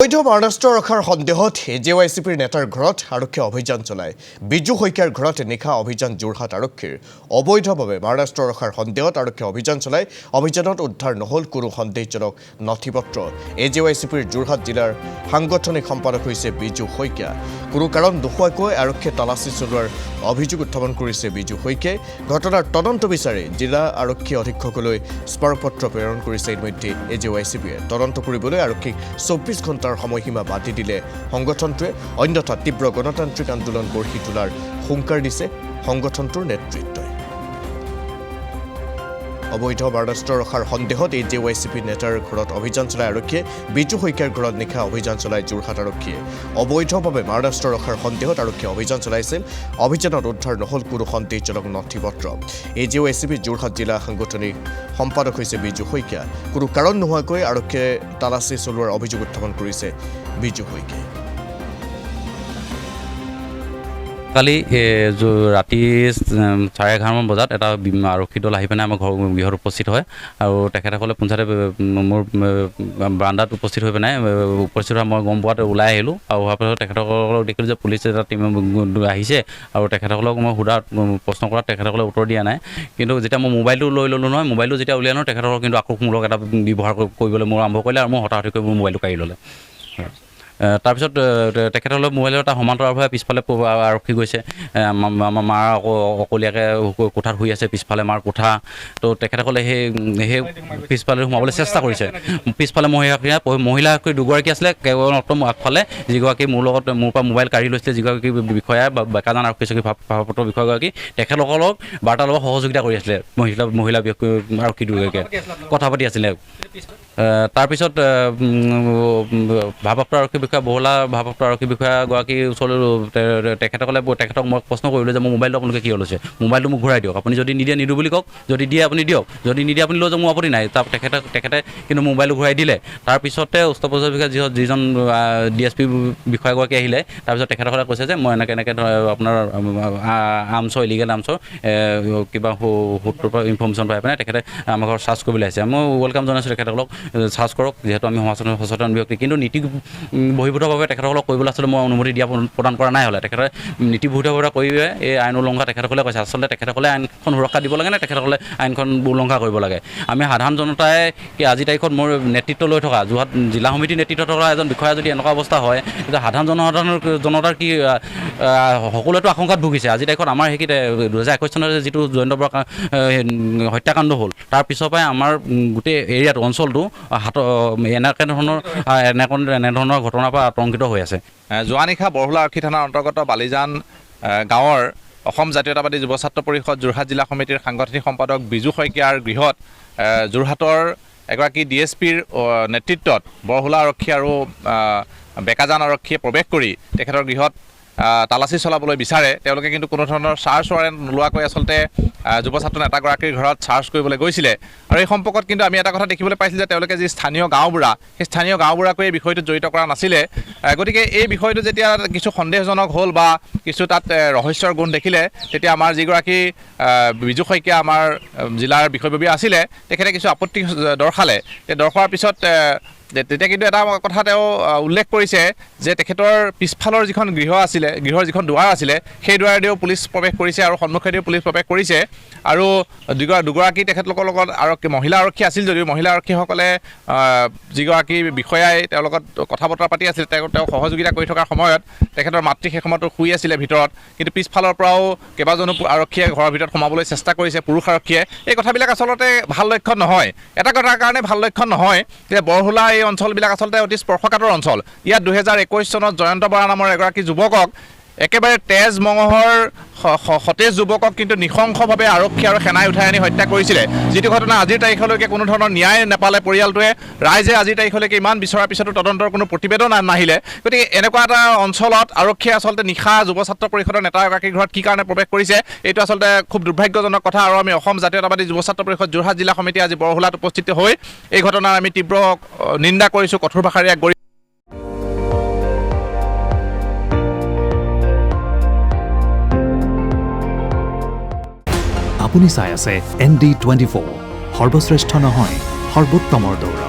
বৈধ মাৰাষ্ট্ৰ ৰখাৰ সন্দেহত এজেৱাইচিপিৰ নেতাৰ ঘৰত আৰক্ষীয়ে অভিযান চলায়। বিজু শইকীয়াৰ ঘৰত নিশা অভিযান যোৰহাট আৰক্ষীৰ অবৈধভাৱে মাৰাষ্ট্ৰ ৰখাৰ সন্দেহত আৰক্ষীয়ে অভিযান চলায়। অভিযানত উদ্ধাৰ নহল কোনো সন্দেহজনক নথিপত্ৰ। এজেৱাইচিপিৰ যোৰহাট জিলাৰ সাংগঠনিক সম্পাদক হৈছে বিজু শইকীয়া। কোনো কাৰণ নোহোৱাকৈ আৰক্ষীয়ে তালাচী চলোৱাৰ অভিযোগ উত্থাপন কৰিছে বিজু শইকীয়াই। ঘটনাৰ তদন্ত বিচাৰি জিলা আৰক্ষী অধীক্ষকলৈ স্মাৰকপত্ৰ প্ৰেৰণ কৰিছে ইতিমধ্যে এজেৱাইচিপিয়ে। তদন্ত কৰিবলৈ আৰক্ষীক 24 ঘণ্টাৰ সময়সীমা বাতি দিলে সংগঠনটোৱে। অন্যথা তীব্ৰ গণতান্ত্ৰিক আন্দোলন গঢ়ি তোলাৰ হুংকাৰ দিছে সংগঠনটোৰ নেতৃত্বই। অবৈধ মাৰাষ্ট্ৰ ৰখাৰ সন্দেহত এজেৱাইচিপি নেতাৰ ঘৰত অভিযান চলায় আৰক্ষীয়ে। বিজু শইকীয়াৰ ঘৰত নিশা অভিযান চলায় যোৰহাট আৰক্ষীয়ে। অবৈধভাৱে মাৰাষ্ট্ৰ ৰখাৰ সন্দেহত আৰক্ষীয়ে অভিযান চলাইছিল। অভিযানত উদ্ধাৰ নহল কোনো সন্দেহজনক নথিপত্ৰ। এজেৱাইচিপি যোৰহাট জিলা সাংগঠনিক সম্পাদক হৈছে বিজু শইকীয়া। কোনো কাৰণ নোহোৱাকৈ আৰক্ষীয়ে তালাচী চলোৱাৰ অভিযোগ উত্থাপন কৰিছে বিজু শইকীয়াই। কালি ৰাতি 11:30 বজাত এটা আৰক্ষী দল আহি পিনে আমাৰ গৃহত উপস্থিত হয় আৰু তেখেতসকলে পঞ্চায়তে মোৰ বাৰাণ্ডাত উপস্থিত হৈ পিনে উপস্থিত হোৱা মই গম পোৱাত ওলাই আহিলোঁ আৰু হোৱাৰ পাছত তেখেতসকলক দেখিলোঁ যে পুলিচ এটা টিম আহিছে আৰু তেখেতসকলক মই সোধাত প্ৰশ্ন কৰাত তেখেতসকলে উত্তৰ দিয়া নাই। কিন্তু যেতিয়া মই মোবাইলটো লৈ ল'লোঁ নহয়, মোবাইলটো যেতিয়া উলিয়াই লওঁ তেখেতসকলক কিন্তু আক্ৰমণমূলক এটা ব্যৱহাৰ কৰিবলৈ মোৰ আৰম্ভ কৰিলে আৰু মই হতাহতি কৰি মোৰ মোবাইলটো কাঢ়ি ল'লে। তাৰপিছত তেখেতসকলে মোবাইলৰ এটা সমান্তৰালভাৱে পিছফালে আৰক্ষী গৈছে। আমাৰ মাৰ অকলীয়াকৈ কোঠাত শুই আছে, পিছফালে মাৰ কোঠা। তো তেখেতসকলে সেই পিছফালে সোমাবলৈ চেষ্টা কৰিছে। পিছফালে মহিলাগৰাকী দুগৰাকী আছিলে, কেৱল আগফালে যিগৰাকী মোৰ পৰা মোবাইল কাঢ়ি লৈছিলে, যিগৰাকী বিষয়া বা বেকাজান আৰক্ষী চকী ভাৰপ্ৰাপ্ত বিষয়াগৰাকী, তেখেতসকলক বাৰ্তালাপত সহযোগিতা কৰি আছিলে। মহিলা আৰক্ষী দুগৰাকীয়ে কথা পাতি আছিলে। তাৰপিছত ভাৰপ্ৰাপ্ত আৰক্ষী বিষয়া ভাৰপ্ৰাপ্ত আৰক্ষী বিষয়াগৰাকী ওচৰলৈ তেখেতক মই প্ৰশ্ন কৰিলোঁ যে মোৰ মোবাইলটো আপোনালোকে কিয় লৈছে, মোবাইলটো মোক ঘূৰাই দিয়ক। আপুনি যদি নিদিয়ে নিদিওঁ বুলি কওক, যদি দিয়ে আপুনি দিয়ক, যদি নিদিয়ে আপুনি লৈ যাওক, মোৰ আপত্তি নাই। তেখেতে কিন্তু মোবাইলটো ঘূৰাই দিলে। তাৰপিছতে উচ্চ পৰ্যায়ৰ বিষয়া যিজন DSP বিষয়াগৰাকী আহিলে, তাৰপিছত তেখেতসকলে কৈছে যে মই এনেকৈ আপোনাৰ আৰ্মছৰ ইলিগেল আৰ্মছৰ কিবা সূত্ৰৰ পৰা ইনফৰ্মেশ্যন পাই পিনে তেখেতে আমাৰ ঘৰত চাৰ্জ কৰিবলৈ আহিছে। মই ৱেলকাম জনাইছোঁ তেখেতসকলক, চাৰ্জ কৰক, যিহেতু আমি সচেতন ব্যক্তি। কিন্তু নীতি বহিৰ্ভূতভাৱে তেখেতসকলক কৰিবলৈ আচলতে মই অনুমতি প্ৰদান কৰা নাই। হ'লে তেখেতে নীতিবহিৰ্ভূতভাৱে কৰি এই আইন উলংঘা তেখেতসকলে কৈছে। আচলতে তেখেতসকলে আইনখন সুৰক্ষা দিব লাগে নে তেখেতসকলে আইনখন উলংঘা কৰিব লাগে? আমি সাধাৰণ জনতাই আজি তাৰিখত মোৰ নেতৃত্ব লৈ থকা যোৰহাট জিলা সমিতিৰ নেতৃত্ব থকা এজন বিষয়া যদি এনেকুৱা অৱস্থা হয়, তেতিয়া সাধাৰণ জনতাৰ কি সকলোৱেতো আশংকাত ভুগিছে। আজি তাৰিখত আমাৰ সেইকেইটা 2021 চনত যিটো জয়ন্ত বৰা হত্যাকাণ্ড হ'ল, তাৰ পিছৰ পৰাই আমাৰ গোটেই এৰিয়াটো অঞ্চলটো এনেধৰণৰ ঘটনাৰ পৰা আতংকিত হৈ আছে। যোৱা নিশা বৰহোলা আৰক্ষী থানাৰ অন্তৰ্গত বালিজান গাঁৱৰ অসম জাতীয়তাবাদী যুৱ ছাত্ৰ পৰিষদ যোৰহাট জিলা সমিতিৰ সাংগঠনিক সম্পাদক বিজু শইকীয়াৰ গৃহত যোৰহাটৰ এগৰাকী DSPৰ নেতৃত্বত বৰহোলা আৰক্ষী আৰু বেকাজান আৰক্ষীয়ে প্ৰৱেশ কৰি তেখেতৰ গৃহত তালাচী চলাবলৈ বিচাৰে। তেওঁলোকে কিন্তু কোনো ধৰণৰ চাৰ্জ ৱাৰেণ্ট নোলোৱাকৈ আচলতে যুৱ ছাত্ৰ নেতাগৰাকীৰ ঘৰত চাৰ্জ কৰিবলৈ গৈছিলে। আৰু এই সম্পৰ্কত কিন্তু আমি এটা কথা দেখিবলৈ পাইছিলোঁ যে তেওঁলোকে যি স্থানীয় গাঁওবুঢ়া, সেই স্থানীয় গাঁওবুঢ়াকো এই বিষয়টোত জড়িত কৰা নাছিলে। গতিকে এই বিষয়টো যেতিয়া কিছু সন্দেহজনক হ'ল বা কিছু তাত ৰহস্যৰ গুণ দেখিলে, তেতিয়া আমাৰ যিগৰাকী বিজু শইকীয়া আমাৰ জিলাৰ বিষয়ববীয়া আছিলে, তেখেতে কিছু আপত্তি দৰ্শালে। দৰ্শোৱাৰ পিছত তেতিয়া কিন্তু এটা কথা তেওঁ উল্লেখ কৰিছে যে তেখেতৰ পিছফালৰ যিখন গৃহৰ যিখন দুৱাৰ আছিলে, সেই দুৱাৰেদিও পুলিচ প্ৰৱেশ কৰিছে আৰু সন্মুখেদিও পুলিচ প্ৰৱেশ কৰিছে। আৰু দুগৰাকী তেখেতলোকৰ লগত মহিলা আৰক্ষী আছিল যদিও মহিলা আৰক্ষীসকলে যিগৰাকী বিষয়াই তেওঁৰ লগত কথা বতৰা পাতি আছিল, তেওঁ সহযোগিতা কৰি থকাৰ সময়ত তেখেতৰ মাতৃ সেই সময়তো শুই আছিলে ভিতৰত। কিন্তু পিছফালৰ পৰাও কেইবাজনো আৰক্ষীয়ে ঘৰৰ ভিতৰত সোমাবলৈ চেষ্টা কৰিছে, পুৰুষ আৰক্ষীয়ে। এই কথাবিলাক আচলতে ভাল লক্ষণ নহয়। এটা কথাৰ কাৰণে ভাল লক্ষণ নহয় যে বৰহোলা এই অঞ্চলবিলাক আচলতে অতি স্পৰ্শকাতৰ অঞ্চল। ইয়াত 2021 চনত জয়ন্ত বৰা নামৰ এগৰাকী যুৱকক, একেবাৰে তেজ মঙহৰ সতেজ যুৱকক কিন্তু নৃশংসভাৱে আৰক্ষী আৰু সেনাই উঠাই আনি হত্যা কৰিছিলে, যিটো ঘটনা আজিৰ তাৰিখলৈকে কোনো ধৰণৰ ন্যায় নাপালে পৰিয়ালটোৱে। ৰাইজে আজিৰ তাৰিখলৈকে ইমান বিচৰাৰ পিছতো তদন্তৰ কোনো প্ৰতিবেদন নাহিলে। গতিকে এনেকুৱা এটা অঞ্চলত আৰক্ষীয়ে আচলতে নিশা যুৱ ছাত্ৰ পৰিষদৰ নেতা এগৰাকীৰ ঘৰত কি কাৰণে প্ৰৱেশ কৰিছে, এইটো আচলতে খুব দুৰ্ভাগ্যজনক কথা। আৰু আমি অসম জাতীয়তাবাদী যুৱ ছাত্ৰ পৰিষদ যোৰহাট জিলা সমিতি আজি বৰহোলাত উপস্থিত হৈ এই ঘটনাৰ আমি তীব্ৰ নিন্দা কৰিছোঁ, কঠোৰ ভাষাৰে আপুনি চাই আছে ND24, সৰ্বশ্ৰেষ্ঠ নহয় সৰ্বোত্তমৰ দৌৰ।